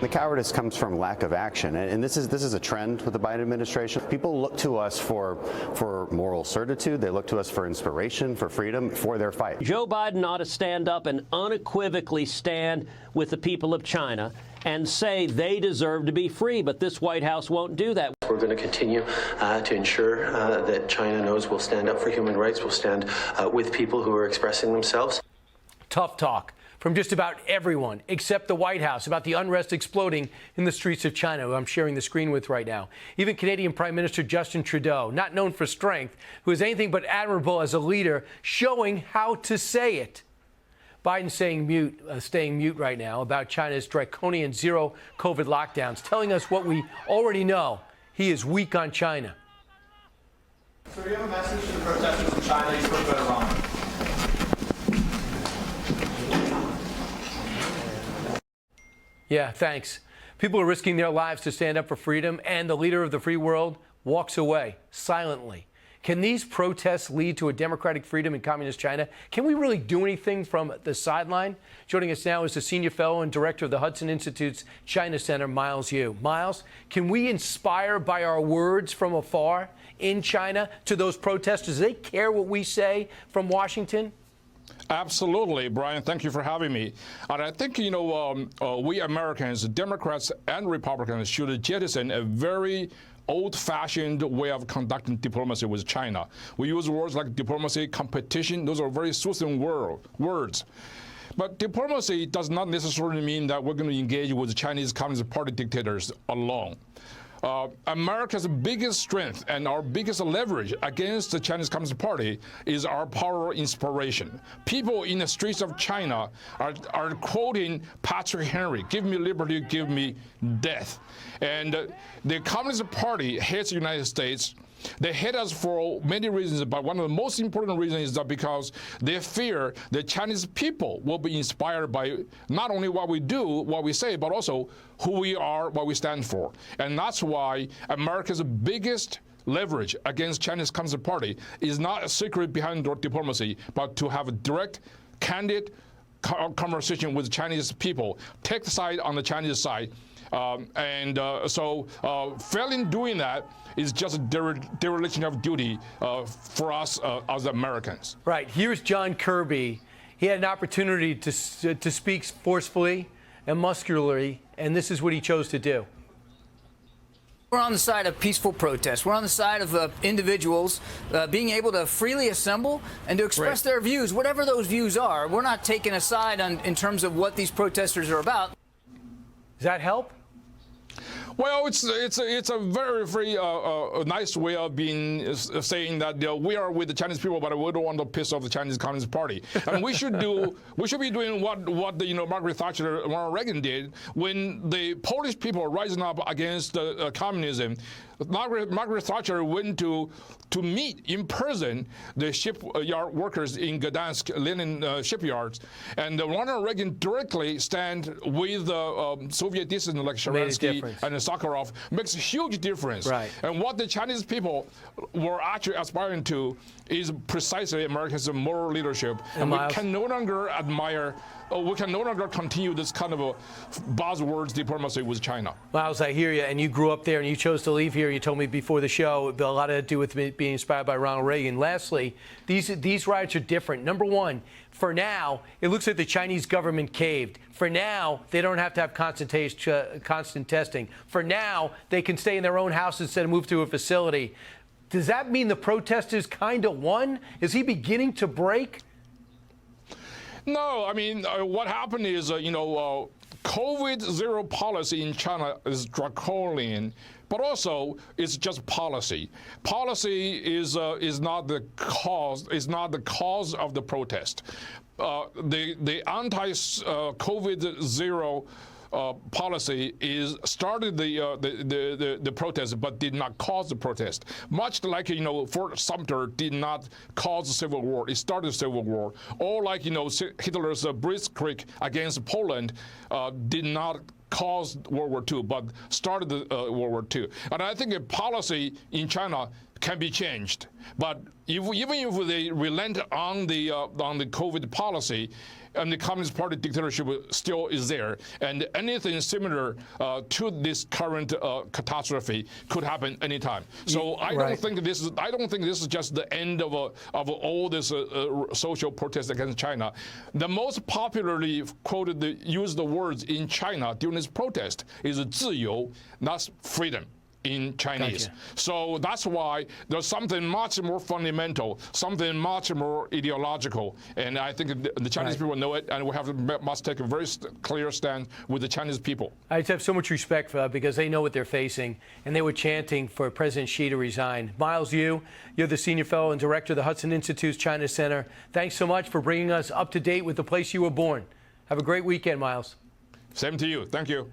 The cowardice comes from lack of action, and this is a trend with the Biden administration. People look to us for moral certitude. They look to us for inspiration, for freedom, for their fight. Joe Biden ought to stand up and unequivocally stand with the people of China and say they deserve to be free, but this White House won't do that. We're going to continue to ensure that China knows we'll stand up for human rights. We'll stand with people who are expressing themselves. Tough talk from just about everyone except the White House about the unrest exploding in the streets of China, who I'm sharing the screen with right now. Even Canadian Prime Minister Justin Trudeau, not known for strength, who is anything but admirable as a leader, showing how to say it. Biden staying mute right now about China's draconian zero COVID lockdowns, telling us what we already know. He is weak on China. So you have a message to the protesters in China you spoke about Iran. Yeah, thanks. People are risking their lives to stand up for freedom, and the leader of the free world walks away silently. Can these protests lead to a democratic freedom in communist China? Can we really do anything from the sideline? Joining us now is the senior fellow and director of the Hudson Institute's China Center, Miles Yu. Miles, can we inspire by our words from afar in China to those protesters? Do they care what we say from Washington? Absolutely, Brian. Thank you for having me. And I think, we Americans, Democrats and Republicans, should jettison a very old-fashioned way of conducting diplomacy with China. We use words like diplomacy, competition. Those are very soothing words. But diplomacy does not necessarily mean that we're going to engage with Chinese Communist Party dictators alone. America's biggest strength and our biggest leverage against the Chinese Communist Party is our power of inspiration. People in the streets of China are quoting Patrick Henry, "Give me liberty, give me death." And the Communist Party hates the United States. They hate us for many reasons, but one of the most important reasons is that because they fear the Chinese people will be inspired by not only what we do, what we say, but also who we are, what we stand for. And that's why America's biggest leverage against Chinese Communist Party is not a secret behind diplomacy, but to have a direct, candid conversation with Chinese people, take the side on the Chinese side. So failing doing that is just a dereliction of duty for us as Americans. Right. Here's John Kirby. He had an opportunity to speak forcefully and muscularly, and this is what he chose to do. We're on the side of peaceful protest. We're on the side of individuals being able to freely assemble and to express their views, whatever those views are. We're not taking a side in terms of what these protesters are about. Does that help? Well, it's a very, very nice way of saying that we are with the Chinese people, but we don't want to piss off the Chinese Communist Party. And we should be doing what Margaret Thatcher and Ronald Reagan did when the Polish people are rising up against communism. Margaret Thatcher went to meet in person the shipyard workers in Gdansk, Lenin shipyards, and Ronald Reagan directly stand with Soviet dissidents like Sharansky and Sakharov. Makes a huge difference. Right. And what the Chinese people were actually aspiring to is precisely America's moral leadership. And we can no longer admire. We can no longer continue this kind of a buzzwords diplomacy with China. Miles, I hear you, and you grew up there, and you chose to leave here. You told me before the show, a lot to do with being inspired by Ronald Reagan. Lastly, these riots are different. Number one, for now, it looks like the Chinese government caved. For now, they don't have to have constant testing. For now, they can stay in their own house instead of move to a facility. Does that mean the protesters kind of won? Is he beginning to break? No, I mean, what happened is, COVID zero policy in China is draconian, but also it's just policy. Policy is not the cause. Is not the cause of the protest. The anti-COVID zero policy started the protest, but did not cause the protest. Much like Fort Sumter did not cause the Civil War; it started the Civil War. Or like Hitler's Blitzkrieg against Poland did not cause World War II, but started the World War II. And I think a policy in China can be changed, but even if they relent on the COVID policy, and the Communist Party dictatorship still is there. And anything similar to this current catastrophe could happen anytime. So I don't think this is just the end of all this social protest against China. The most popularly quoted used words in China during this protest is 自由, that's freedom in Chinese. Gotcha. So that's why there's something much more fundamental, something much more ideological, and I think the Chinese people know it, and we must take a very clear stand with the Chinese people. I just have so much respect for that because they know what they're facing, and they were chanting for President Xi to resign. Miles Yu, you're the senior fellow and director of the Hudson Institute's China Center. Thanks so much for bringing us up to date with the place you were born. Have a great weekend, Miles. Same to you. Thank you.